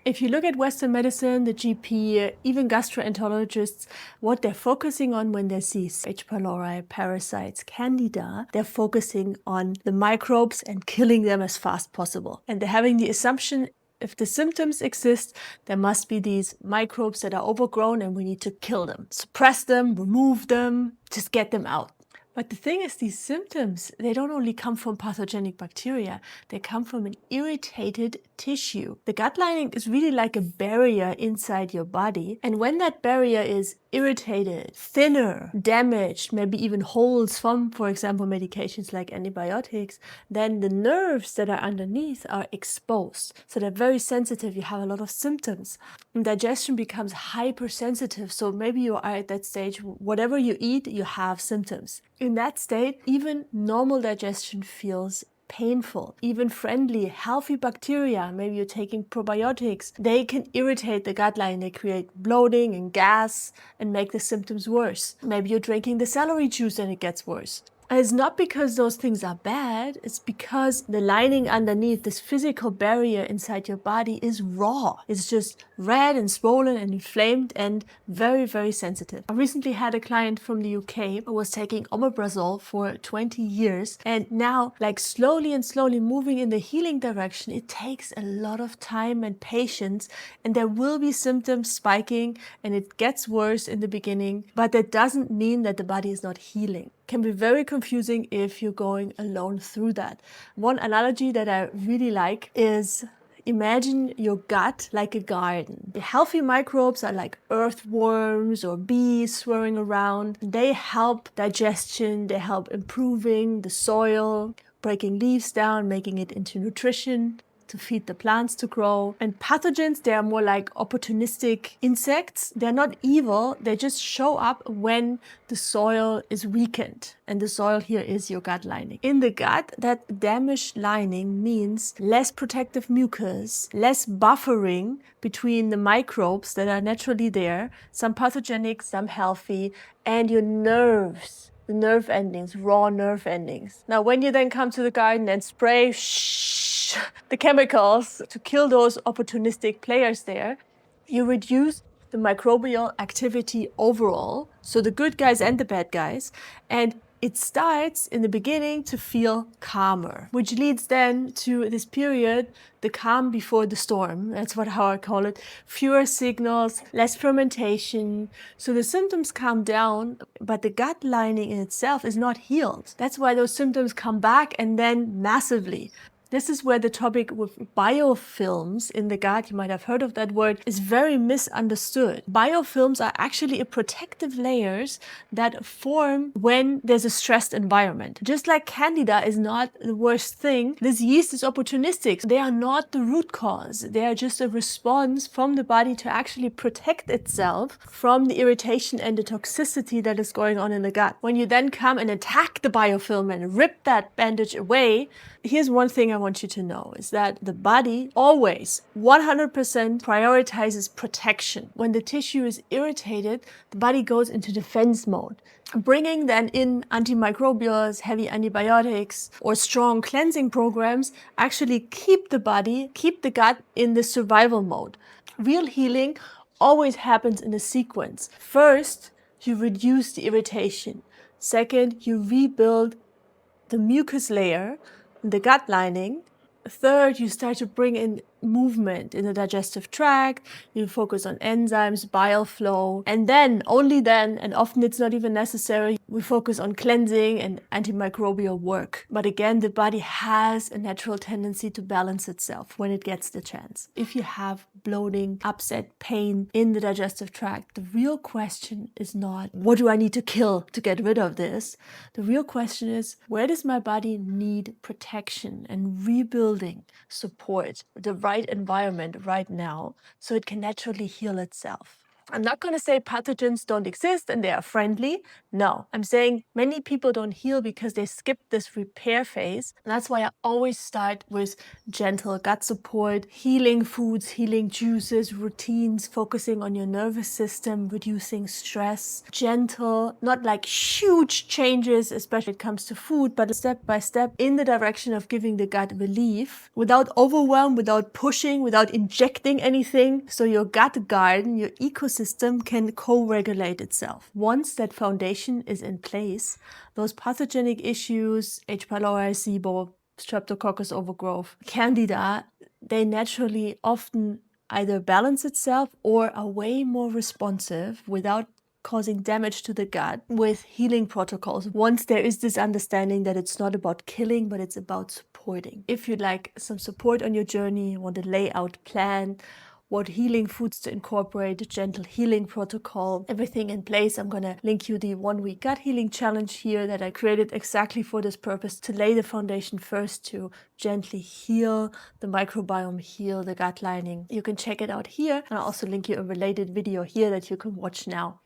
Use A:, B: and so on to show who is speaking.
A: If you look at Western medicine, the GP, even gastroenterologists, what they're focusing on when they see H. pylori, parasites, candida, they're focusing on the microbes and killing them as fast as possible. And they're having the assumption if the symptoms exist, there must be these microbes that are overgrown and we need to kill them, suppress them, remove them, just get them out. But the thing is, these symptoms, they don't only come from pathogenic bacteria, they come from an irritated tissue. The gut lining is really like a barrier inside your body. And when that barrier is irritated, thinner, damaged, maybe even holes from, for example, medications like antibiotics, then the nerves that are underneath are exposed. So they're very sensitive. You have a lot of symptoms. And digestion becomes hypersensitive. So maybe you are at that stage, whatever you eat, you have symptoms. In that state, even normal digestion feels painful. Even friendly, healthy bacteria, maybe you're taking probiotics, they can irritate the gut lining. They create bloating and gas and make the symptoms worse. Maybe you're drinking the celery juice and it gets worse. And it's not because those things are bad, it's because the lining underneath, this physical barrier inside your body, is raw. It's just red and swollen and inflamed and very, very sensitive. I recently had a client from the UK who was taking omeprazole for 20 years, and now, like slowly and slowly moving in the healing direction, it takes a lot of time and patience, and there will be symptoms spiking and it gets worse in the beginning, but that doesn't mean that the body is not healing. Can be very confusing if you're going alone through that. One analogy that I really like is imagine your gut like a garden. The healthy microbes are like earthworms or bees swirling around. They help digestion, they help improving the soil, breaking leaves down, making it into nutrition to feed the plants to grow. And pathogens, they are more like opportunistic insects. They're not evil, they just show up when the soil is weakened. And the soil here is your gut lining. In the gut, that damaged lining means less protective mucus, less buffering between the microbes that are naturally there, some pathogenic, some healthy, and your nerves. The nerve endings, raw nerve endings. Now, when you then come to the garden and spray the chemicals to kill those opportunistic players there, you reduce the microbial activity overall, so the good guys and the bad guys, and it starts in the beginning to feel calmer, which leads then to this period, the calm before the storm. That's how I call it. Fewer signals, less fermentation. So the symptoms calm down, but the gut lining in itself is not healed. That's why those symptoms come back and then massively. This is where the topic with biofilms in the gut, you might have heard of that word, is very misunderstood. Biofilms are actually protective layers that form when there's a stressed environment. Just like candida is not the worst thing, this yeast is opportunistic. They are not the root cause. They are just a response from the body to actually protect itself from the irritation and the toxicity that is going on in the gut. When you then come and attack the biofilm and rip that bandage away, here's one thing I want you to know is that the body always 100% prioritizes protection. When the tissue is irritated, the body goes into defense mode. Bringing then in antimicrobials, heavy antibiotics, or strong cleansing programs actually keep the body, keep the gut in the survival mode. Real healing always happens in a sequence. First, you reduce the irritation. Second, you rebuild the mucus layer, the gut lining. Third, you start to bring in movement in the digestive tract. You focus on enzymes, bile flow, and then, only then, and often it's not even necessary, we focus on cleansing and antimicrobial work. But again, the body has a natural tendency to balance itself when it gets the chance. If you have bloating, upset, pain in the digestive tract, the real question is not, what do I need to kill to get rid of this? The real question is, where does my body need protection and rebuilding support, the right environment right now, so it can naturally heal itself? I'm not going to say pathogens don't exist and they are friendly. No, I'm saying many people don't heal because they skip this repair phase. And that's why I always start with gentle gut support, healing foods, healing juices, routines, focusing on your nervous system, reducing stress, gentle, not like huge changes, especially when it comes to food, but step by step in the direction of giving the gut relief without overwhelm, without pushing, without injecting anything. So your gut garden, your ecosystem can co-regulate itself. Once that foundation is in place, those pathogenic issues, H. pylori, SIBO, streptococcus overgrowth, candida, they naturally often either balance itself or are way more responsive without causing damage to the gut with healing protocols. Once there is this understanding that it's not about killing, but it's about supporting. If you'd like some support on your journey, want a layout plan, what healing foods to incorporate, a gentle healing protocol, everything in place. I'm going to link you the 1-week gut healing challenge here that I created exactly for this purpose, to lay the foundation first, to gently heal the microbiome, heal the gut lining. You can check it out here, and I'll also link you a related video here that you can watch now.